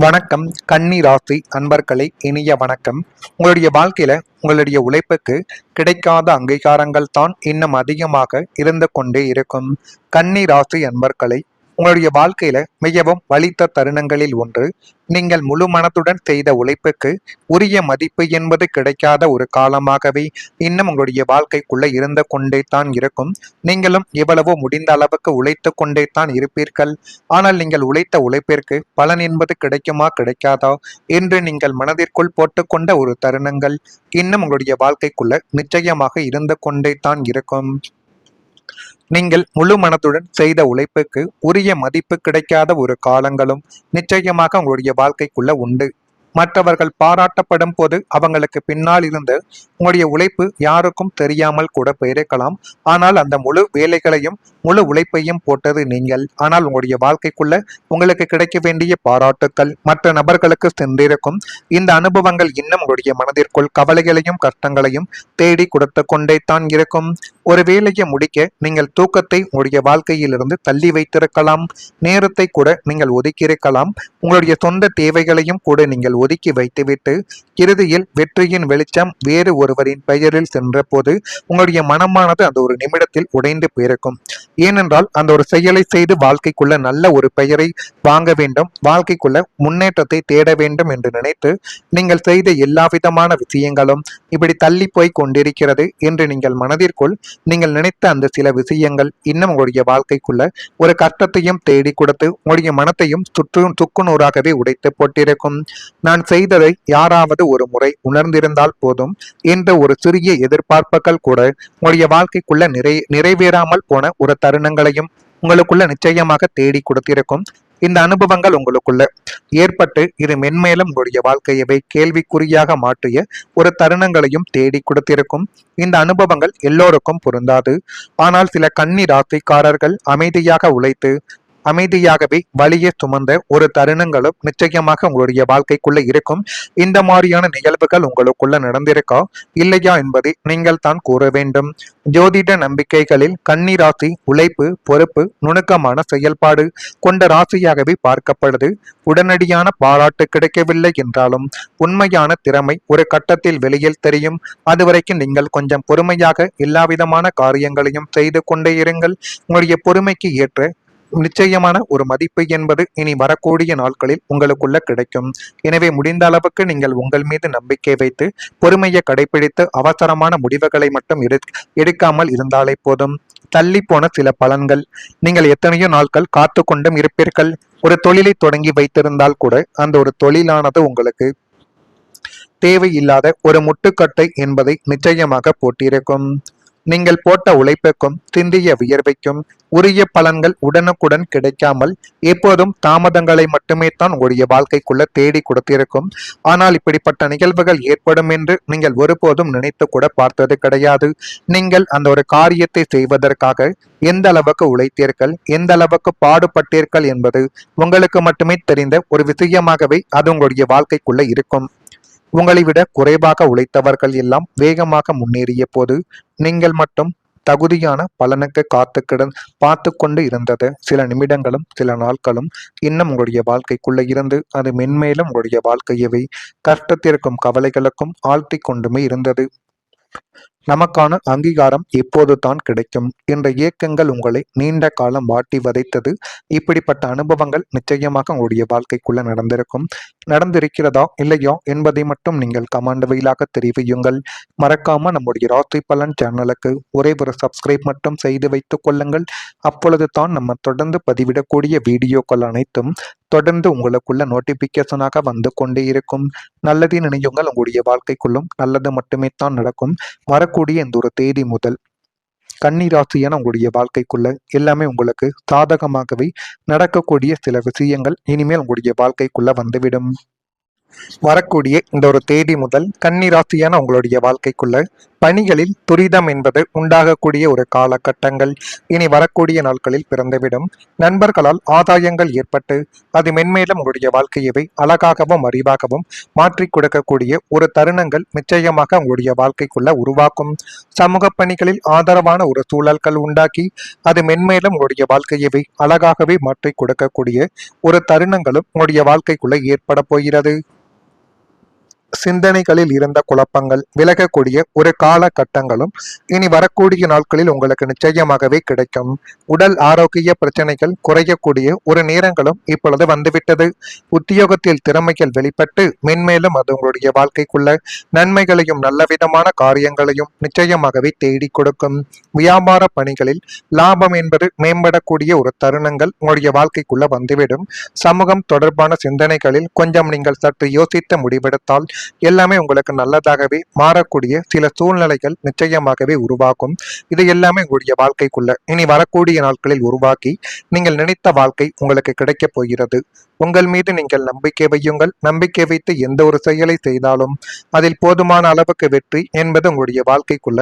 வணக்கம். கன்னி ராசி அன்பர்களே, இனிய வணக்கம். உங்களுடைய வாழ்க்கையில உங்களுடைய உழைப்புக்கு கிடைக்காத அங்கீகாரங்கள் தான் இன்னும் அதிகமாக இருந்து கொண்டே இருக்கும். கன்னி ராசி அன்பர்களே, உங்களுடைய வாழ்க்கையில மிகவும் வலித்த தருணங்களில் ஒன்று, நீங்கள் முழு மனத்துடன் செய்த உழைப்புக்கு உரிய மதிப்பு என்பது கிடைக்காத ஒரு காலமாகவே இன்னும் உங்களுடைய வாழ்க்கைக்குள்ள இருந்து கொண்டே தான் இருக்கும். நீங்களும் எவ்வளவோ முடிந்த அளவுக்கு உழைத்து கொண்டே தான் இருப்பீர்கள். ஆனால் நீங்கள் உழைத்த உழைப்பிற்கு பலன் என்பது கிடைக்குமா கிடைக்காதா என்று நீங்கள் மனதிற்குள் போட்டுக்கொண்ட ஒரு தருணங்கள் இன்னும் உங்களுடைய வாழ்க்கைக்குள்ள நிச்சயமாக இருந்து கொண்டே தான் இருக்கும். நீங்கள் முழு மனதுடன் செய்த உழைப்புக்கு உரிய மதிப்பு கிடைக்காத ஒரு காலங்களும் நிச்சயமாக உங்களுடைய வாழ்க்கைக்குள்ள உண்டு. மற்றவர்கள் பாராட்டப்படும் போது அவங்களுக்கு பின்னால் இருந்து உங்களுடைய உழைப்பு யாருக்கும் தெரியாமல் கூட போயிருக்கலாம். ஆனால் அந்த முழு வேலைகளையும் முழு உழைப்பையும் போட்டது நீங்கள். ஆனால் உங்களுடைய வாழ்க்கைக்குள்ள உங்களுக்கு கிடைக்க வேண்டிய பாராட்டுக்கள் மற்ற நபர்களுக்கு சென்றிருக்கும். இந்த அனுபவங்கள் இன்னும் உங்களுடைய மனதிற்குள் கவலைகளையும் கஷ்டங்களையும் தேடி கொடுத்து கொண்டே தான் இருக்கும். ஒரு வேலையை முடிக்க நீங்கள் தூக்கத்தை உங்களுடைய வாழ்க்கையிலிருந்து தள்ளி வைத்திருக்கலாம். நேரத்தை கூட நீங்கள் ஒதுக்கியிருக்கலாம். உங்களுடைய சொந்த தேவைகளையும் கூட நீங்கள் ஒதுக்கி வைத்துவிட்டு இறுதியில் வெற்றியின் வெளிச்சம் வேறு ஒருவரின் பெயரில் சென்ற போது உங்களுடைய மனமானது அந்த ஒரு நிமிடத்தில் உடைந்து போயிருக்கும். ஏனென்றால் அந்த ஒரு செயலை செய்து வாழ்க்கைக்குள்ள நல்ல ஒரு பெயரை வாங்க வேண்டும், வாழ்க்கைக்குள்ள முன்னேற்றத்தை தேட வேண்டும் என்று நினைத்து நீங்கள் செய்த எல்லா விதமான விஷயங்களும் இப்படி தள்ளி போய் கொண்டிருக்கிறது என்று நீங்கள் மனதிற்குள் நீங்கள் நினைத்த அந்த சில விஷயங்கள் இன்னும் உங்களுடைய வாழ்க்கைக்குள்ள ஒரு கஷ்டத்தையும் தேடி கொடுத்து உங்களுடைய மனத்தையும் துக்குநூறாகவே உடைத்து போட்டிருக்கும். நான் செய்ததை யாராவது ஒரு முறை உணர்ந்திருந்தால் போதும் என்ற ஒரு சிறிய எதிர்பார்ப்புகள் கூட உங்களுடைய வாழ்க்கைக்குள்ள நிறைவேறாமல் போன ஒரு தருணங்களையும் உங்களுக்குள்ள நிச்சயமாக தேடி கொடுத்திருக்கும். இந்த அனுபவங்கள் உங்களுக்குள்ள ஏற்பட்டு இது மென்மேலும் உங்களுடைய வாழ்க்கையவை கேள்விக்குறியாக மாற்றிய ஒரு தருணங்களையும் தேடி கொடுத்திருக்கும். இந்த அனுபவங்கள் எல்லோருக்கும் பொருந்தாது. ஆனால் சில கன்னி ராசிக்காரர்கள் அமைதியாக உழைத்து அமைதியாகவே வலியை சுமந்த ஒரு தருணங்களும் நிச்சயமாக உங்களுடைய வாழ்க்கைக்குள்ள இருக்கும். இந்த மாதிரியான நிகழ்வுகள் உங்களுக்குள்ள நடந்திருக்கா இல்லையா என்பதை நீங்கள் தான் கூற வேண்டும். ஜோதிட நம்பிக்கைகளில் கன்னி ராசி உழைப்பு, பொறுப்பு, நுணுக்கமான செயல்பாடு கொண்ட ராசியாகவே பார்க்கப்படுது. உடனடியான பாராட்டு கிடைக்கவில்லை என்றாலும் உண்மையான திறமை ஒரு கட்டத்தில் வெளியில் தெரியும். அதுவரைக்கும் நீங்கள் கொஞ்சம் பொறுமையாக எல்லா விதமான காரியங்களையும் செய்து கொண்டே இருங்கள். உங்களுடைய பொறுமைக்கு ஏற்ற நிச்சயமான ஒரு மதிப்பு என்பது இனி வரக்கூடிய நாட்களில் உங்களுக்குள்ள கிடைக்கும். எனவே முடிந்த அளவுக்கு நீங்கள் உங்கள் மீது நம்பிக்கை வைத்து பொறுமையை கடைபிடித்து அவசரமான முடிவுகளை மட்டும் எடுக்காமல் இருந்தாலே போதும். தள்ளி போன சில பலன்கள், நீங்கள் எத்தனையோ நாட்கள் காத்து கொண்டும் இருப்பீர்கள். ஒரு தொழிலை தொடங்கி வைத்திருந்தால் கூட அந்த ஒரு தொழிலானது உங்களுக்கு தேவையில்லாத ஒரு முட்டுக்கட்டை என்பதை நிச்சயமாக போட்டிருக்கும். நீங்கள் போட்ட உழைப்புக்கும் சிந்திய வியர்வைக்கும் உரிய பலன்கள் உடனுக்குடன் கிடைக்காமல் எப்போதும் தாமதங்களை மட்டுமே தான் உங்களுடைய வாழ்க்கைக்குள்ள தேடி கொடுத்திருக்கும். ஆனால் இப்படிப்பட்ட நிகழ்வுகள் ஏற்படும் என்று நீங்கள் ஒருபோதும் நினைத்து கூட பார்த்தது கிடையாது. நீங்கள் அந்த ஒரு காரியத்தை செய்வதற்காக எந்த அளவுக்கு உழைத்தீர்கள், எந்த அளவுக்கு பாடுபட்டீர்கள் என்பது உங்களுக்கு மட்டுமே தெரிந்த ஒரு விஷயமாகவே அது உங்களுடைய வாழ்க்கைக்குள்ள இருக்கும். உங்களை விட குறைவாக உழைத்தவர்கள் எல்லாம் வேகமாக முன்னேறிய போது நீங்கள் மட்டும் தகுதியான பலனுக்கு பார்த்து கொண்டு இருந்தது சில நிமிடங்களும் சில நாட்களும் இன்னும் உங்களுடைய வாழ்க்கைக்குள்ள இருந்து அது மென்மேலும் உங்களுடைய வாழ்க்கையவை கஷ்டத்திற்கும் கவலைகளுக்கும் ஆழ்த்தி கொண்டுமே இருந்தது. நமக்கான அங்கீகாரம் எப்போது தான் கிடைக்கும் என்ற இயக்கங்கள் உங்களை நீண்ட காலம் வாட்டி வதைத்தது. இப்படிப்பட்ட அனுபவங்கள் நிச்சயமாக உங்களுடைய வாழ்க்கைக்குள்ள நடந்திருக்கிறதா இல்லையா என்பதை மட்டும் நீங்கள் கமெண்ட் வழியாக தெரிவியுங்கள். மறக்காம நம்முடைய ராசி பலன் சேனலுக்கு ஒரே ஒரு சப்ஸ்கிரைப் மட்டும் செய்து வைத்துக் கொள்ளுங்கள். அப்பொழுது தான் நம்ம தொடர்ந்து பதிவிடக்கூடிய வீடியோக்கள் அனைத்தும் தொடர்ந்து உங்களுக்குள்ள நோட்டிபிகேஷனாக வந்து கொண்டே இருக்கும். நல்லது நினையுங்கள், உங்களுடைய வாழ்க்கைக்குள்ளும் நல்லது மட்டுமே தான் நடக்கும். வரக்கூடிய இந்த ஒரு தேதி முதல் கன்னி ராசியான உங்களுடைய வாழ்க்கைக்குள்ள எல்லாமே உங்களுக்கு சாதகமாகவே நடக்கக்கூடிய சில விஷயங்கள் இனிமேல் உங்களுடைய வாழ்க்கைக்குள்ள வந்துவிடும். வரக்கூடிய இந்த ஒரு தேதி முதல் கன்னி ராசியான உங்களுடைய வாழ்க்கைக்குள்ள பணிகளில் துரிதம் என்பது உண்டாகக்கூடிய ஒரு காலகட்டங்கள் இனி வரக்கூடிய நாட்களில் பிறந்துவிடும். நண்பர்களால் ஆதாயங்கள் ஏற்பட்டு அது மென்மேலும் உங்களுடைய வாழ்க்கையவை அழகாகவும் அறிவாகவும் மாற்றிக் கொடுக்கக்கூடிய ஒரு தருணங்கள் நிச்சயமாக உங்களுடைய வாழ்க்கைக்குள்ள உருவாக்கும். சமூக பணிகளில் ஆதரவான ஒரு சூழல்கள் உண்டாக்கி அது மென்மேலும் உங்களுடைய வாழ்க்கையவை அழகாகவே மாற்றிக் கொடுக்கக்கூடிய ஒரு தருணங்களும் உங்களுடைய வாழ்க்கைக்குள்ள ஏற்பட போகிறது. சிந்தனைகளில் இருந்த குழப்பங்கள் விலகக்கூடிய ஒரு காலகட்டங்களும் இனி வரக்கூடிய நாட்களில் உங்களுக்கு நிச்சயமாகவே கிடைக்கும். உடல் ஆரோக்கிய பிரச்சனைகள் குறையக்கூடிய ஒரு நேரங்களும் இப்பொழுது வந்துவிட்டது. உத்தியோகத்தில் திறமைகள் வெளிப்பட்டு மென்மேலும் அது உங்களுடைய வாழ்க்கைக்குள்ள நன்மைகளையும் நல்லவிதமான காரியங்களையும் நிச்சயமாகவே தேடி கொடுக்கும். வியாபார பணிகளில் லாபம் என்பது மேம்படக்கூடிய ஒரு தருணங்கள் உங்களுடைய வாழ்க்கைக்குள்ள வந்துவிடும். சமூகம் தொடர்பான சிந்தனைகளில் கொஞ்சம் நீங்கள் சற்று யோசித்து முடிவெடுத்தால் எல்லாமே உங்களுக்கு நல்லதாகவே மாறக்கூடிய சில சூழ்நிலைகள் நிச்சயமாகவே உருவாக்கும். இது எல்லாமே உங்களுடைய வாழ்க்கைக்குள்ள இனி வரக்கூடிய நாட்களில் உருவாக்கி நீங்கள் நினைத்த வாழ்க்கை உங்களுக்கு கிடைக்கப் போகிறது. உங்கள் மீது நீங்கள் நம்பிக்கை வையுங்கள். நம்பிக்கை வைத்து எந்த ஒரு செயலை செய்தாலும் அதில் போதுமான அளவுக்கு வெற்றி என்பது உங்களுடைய வாழ்க்கைக்குள்ள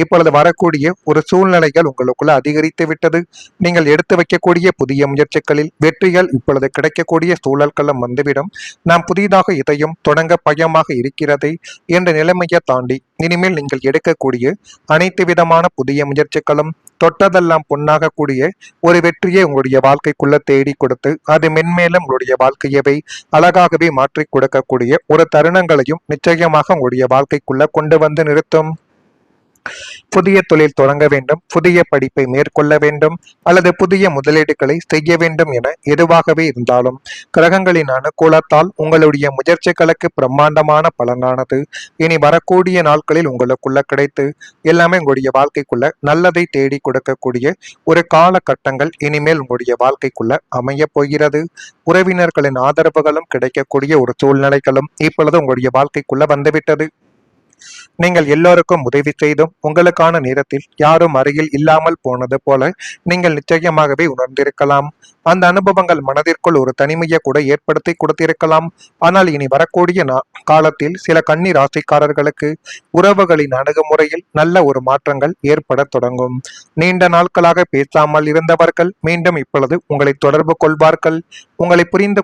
இப்பொழுது வரக்கூடிய ஒரு சூழ்நிலைகள் உங்களுக்குள்ள அதிகரித்து விட்டது. நீங்கள் எடுத்து வைக்கக்கூடிய புதிய முயற்சிகளில் வெற்றிகள் இப்பொழுது கிடைக்கக்கூடிய சூழல்களும் வந்துவிடும். நாம் புதிதாக இதையும் தொடங்க பயமாக இருக்கிறது என்ற நிலைமையை தாண்டி இனிமேல் நீங்கள் எடுக்கக்கூடிய அனைத்து விதமான புதிய முயற்சிகளும் தொட்டதெல்லாம் பொன்னாக கூடிய ஒரு வெற்றியை உங்களுடைய வாழ்க்கைக்குள்ள தேடி கொடுத்து அது மென்மேலும் உங்களுடைய வாழ்க்கையவை அழகாகவே மாற்றிக் கொடுக்கக்கூடிய ஒரு தருணங்களையும் நிச்சயமாக உங்களுடைய வாழ்க்கைக்குள்ள கொண்டு வந்து நிறுத்தும். புதிய தொழில் தொடங்க வேண்டும், புதிய படிப்பை மேற்கொள்ள வேண்டும் அல்லது புதிய முதலீடுகளை செய்ய வேண்டும் என எதுவாகவே இருந்தாலும் கிரகங்களின் அனுகூலத்தால் உங்களுடைய முயற்சிகளுக்கு பிரம்மாண்டமான பலனானது இனி வரக்கூடிய நாட்களில் உங்களுக்குள்ள கிடைத்து எல்லாமே உங்களுடைய வாழ்க்கைக்குள்ள நல்லதை தேடி கொடுக்கக்கூடிய ஒரு காலகட்டங்கள் இனிமேல் உங்களுடைய வாழ்க்கைக்குள்ள அமைய போகிறது. உறவினர்களின் ஆதரவுகளும் கிடைக்கக்கூடிய ஒரு சூழ்நிலைகளும் இப்பொழுது உங்களுடைய வாழ்க்கைக்குள்ள வந்துவிட்டது. நீங்கள் எல்லோருக்கும் உதவி செய்தும் உங்களுக்கான நேரத்தில் யாரும் அருகில் இல்லாமல் போனது போல நீங்கள் நிச்சயமாகவே உணர்ந்திருக்கலாம். அந்த அனுபவங்கள் மனதிற்குள் ஒரு தனிமையை கூட ஏற்படுத்தி கொடுத்திருக்கலாம். ஆனால் இனி வரக்கூடிய காலத்தில் சில கன்னி ராசிக்காரர்களுக்கு உறவுகளின் அணுகுமுறையில் நல்ல ஒரு மாற்றங்கள் ஏற்பட தொடங்கும். நீண்ட நாட்களாக பேசாமல் இருந்தவர்கள் மீண்டும் இப்பொழுது உங்களை தொடர்பு கொள்வார்கள். உங்களை புரிந்து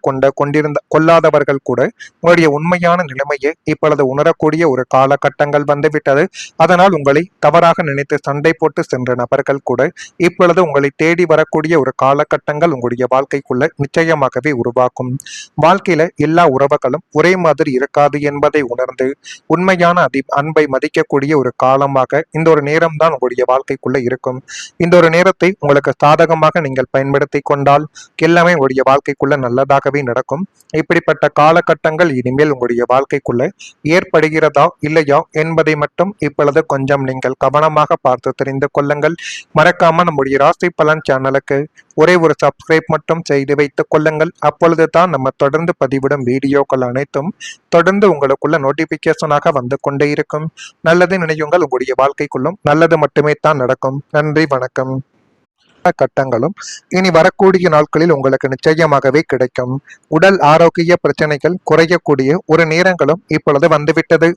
கொள்ளாதவர்கள் கூட உங்களுடைய உண்மையான நிலைமையை இப்பொழுது உணரக்கூடிய ஒரு காலகட்டங்கள் வந்துவிட்டது. அதனால் உங்களை தவறாக நினைத்து சண்டை போட்டு சென்ற நபர்கள் கூட இப்பொழுது உங்களை தேடி வரக்கூடிய ஒரு காலகட்டங்கள் உங்களுடைய வாழ்க்கைக்குள்ள நிச்சயமாகவே உருவாக்கும். வாழ்க்கையில எல்லா உறவுகளும் ஒரே மாதிரி இருக்காது என்பதை உணர்ந்து உண்மையான அன்பை மதிக்கக்கூடிய ஒரு காலமாக இந்த ஒரு நேரம் தான் உங்களுடைய வாழ்க்கைக்குள்ள இருக்கும். இந்த ஒரு நேரத்தை உங்களுக்கு சாதகமாக நீங்கள் பயன்படுத்தி கொண்டால் எல்லாமே உங்களுடைய வாழ்க்கைக்குள்ள நல்லதாகவே நடக்கும். இப்படிப்பட்ட காலகட்டங்கள் இனிமேல் உங்களுடைய வாழ்க்கைக்குள்ள ஏற்படுகிறதா இல்லையா என்பதை மட்டும் இப்பொழுது கொஞ்சம் நீங்கள் கவனமாக பார்த்து தெரிந்து கொள்ளுங்கள். மறக்காம நம்முடைய ராசி பலன் சேனலுக்கு ஒரே ஒரு சப்ஸ்கிரைப் மட்டும் செய்து வைத்துக் கொள்ளுங்கள். அப்பொழுது தான் நம்ம தொடர்ந்து பதிவிடும் வீடியோக்கள் அனைத்தும் தொடர்ந்து உங்களுக்குள்ள நோட்டிபிகேஷனாக வந்து கொண்டே இருக்கும். நல்லது நினையுங்கள், உங்களுடைய வாழ்க்கைக்குள்ளும் நல்லது மட்டுமே தான் நடக்கும். நன்றி, வணக்கம். கட்டங்களும் இனி வரக்கூடிய நாட்களில் உங்களுக்கு நிச்சயமாகவே கிடைக்கும். உடல் ஆரோக்கிய பிரச்சனைகள் குறையக்கூடிய ஒரு நேரங்களும் இப்பொழுது வந்துவிட்டது.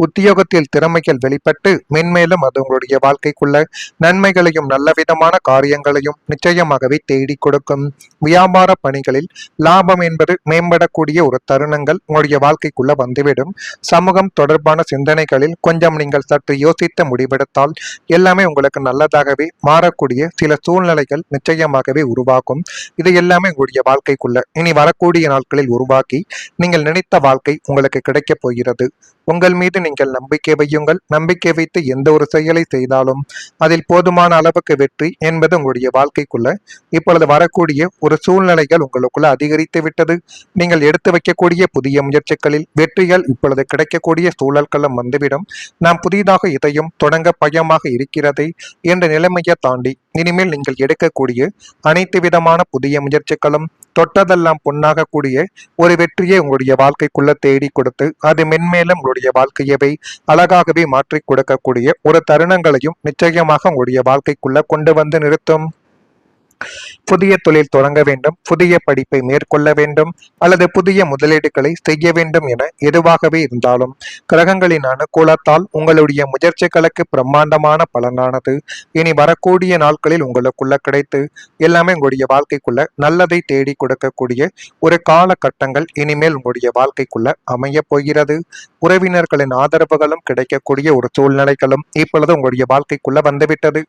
உத்தியோகத்தில் திறமைகள் வெளிப்பட்டு மென்மேலும் அது உங்களுடைய வாழ்க்கைக்குள்ள நன்மைகளையும் நல்லவிதமான காரியங்களையும் நிச்சயமாகவே தேடி கொடுக்கும். வியாபார பணிகளில் லாபம் என்பது மேம்படக்கூடிய ஒரு தருணங்கள் உங்களுடைய வாழ்க்கைக்குள்ள வந்துவிடும். சமூகம் தொடர்பான சிந்தனைகளில் கொஞ்சம் நீங்கள் சற்று யோசித்து முடிவெடுத்தால் எல்லாமே உங்களுக்கு நல்லதாகவே மாறக்கூடிய சில சூழ்நிலைகள் நிச்சயமாகவே உருவாக்கும். இது எல்லாமே உங்களுடைய வாழ்க்கைக்குள்ள இனி வரக்கூடிய நாட்களில் உருவாக்கி நீங்கள் நினைத்த வாழ்க்கை உங்களுக்கு கிடைக்கப் போகிறது. உங்கள் மீது நீங்கள் நம்பிக்கை வையுங்கள். நம்பிக்கை வைத்து எந்த ஒரு செயலை செய்தாலும் அதில் போதுமான அளவுக்கு வெற்றி என்பது உங்களுடைய வாழ்க்கைக்குள்ள இப்பொழுது வரக்கூடிய ஒரு சூழ்நிலைகள் உங்களுக்குள்ள அதிகரித்து விட்டது. நீங்கள் எடுத்து வைக்கக்கூடிய புதிய முயற்சிகளில் வெற்றிகள் இப்பொழுது கிடைக்கக்கூடிய சூழல்களும் வந்துவிடும். நாம் புதிதாக இதையும் தொடங்க பயமாக இருக்கிறது என்ற நிலைமையை தாண்டி இனிமேல் நீங்கள் எடுக்கக்கூடிய அனைத்து விதமான புதிய முயற்சிகளும் தொட்டதெல்லாம் பொன்னாக கூடிய ஒரு வெற்றியை உங்களுடைய வாழ்க்கைக்குள்ள தேடி கொடுத்து அது மென்மேலும் உங்களுடைய வாழ்க்கையவை அழகாகவே மாற்றிக் கொடுக்கக்கூடிய ஒரு தருணங்களையும் நிச்சயமாக உங்களுடைய வாழ்க்கைக்குள்ள கொண்டு வந்து நிறுத்தும். புதிய தொழில் தொடங்க வேண்டும், புதிய படிப்பை மேற்கொள்ள வேண்டும் அல்லது புதிய முதலீடுகளை செய்ய வேண்டும் என எதுவாகவே இருந்தாலும் கிரகங்களின் அனுகூலத்தால் உங்களுடைய முயற்சிகளுக்கு பிரம்மாண்டமான பலனானது இனி வரக்கூடிய நாட்களில் உங்களுக்குள்ள கிடைத்து எல்லாமே உங்களுடைய வாழ்க்கைக்குள்ள நல்லதை தேடி கொடுக்கக்கூடிய ஒரு காலகட்டங்கள் இனிமேல் உங்களுடைய வாழ்க்கைக்குள்ள அமைய போகிறது. உறவினர்களின் ஆதரவுகளும் கிடைக்கக்கூடிய ஒரு சூழ்நிலைகளும் இப்பொழுது உங்களுடைய வாழ்க்கைக்குள்ள வந்துவிட்டது.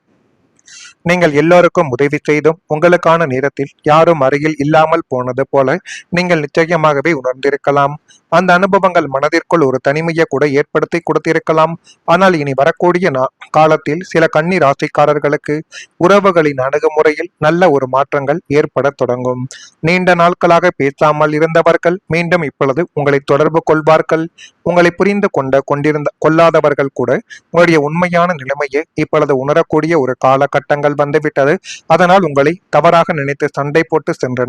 நீங்கள் எல்லோருக்கும் உதவி செய்தும் உங்களுக்கான நேரத்தில் யாரும் அருகில் இல்லாமல் போனது போல நீங்கள் நிச்சயமாகவே உணர்ந்திருக்கலாம். அந்த அனுபவங்கள் மனதிற்குள் ஒரு தனிமையை கூட ஏற்படுத்தி கொடுத்திருக்கலாம். ஆனால் இனி வரக்கூடிய காலத்தில் சில கன்னி ராசிக்காரர்களுக்கு உறவுகளின் அணுகுமுறையில் நல்ல ஒரு மாற்றங்கள் ஏற்பட தொடங்கும். நீண்ட நாட்களாக பேசாமல் இருந்தவர்கள் மீண்டும் இப்பொழுது உங்களை தொடர்பு கொள்வார்கள். உங்களை புரிந்து கொள்ளாதவர்கள் கூட உங்களுடைய உண்மையான நிலைமையை இப்பொழுது உணரக்கூடிய ஒரு காலகட்டங்கள் வந்துவிட்டது. அதனால் உங்களை தவறாக நினைத்து சண்டை போட்டு சென்றன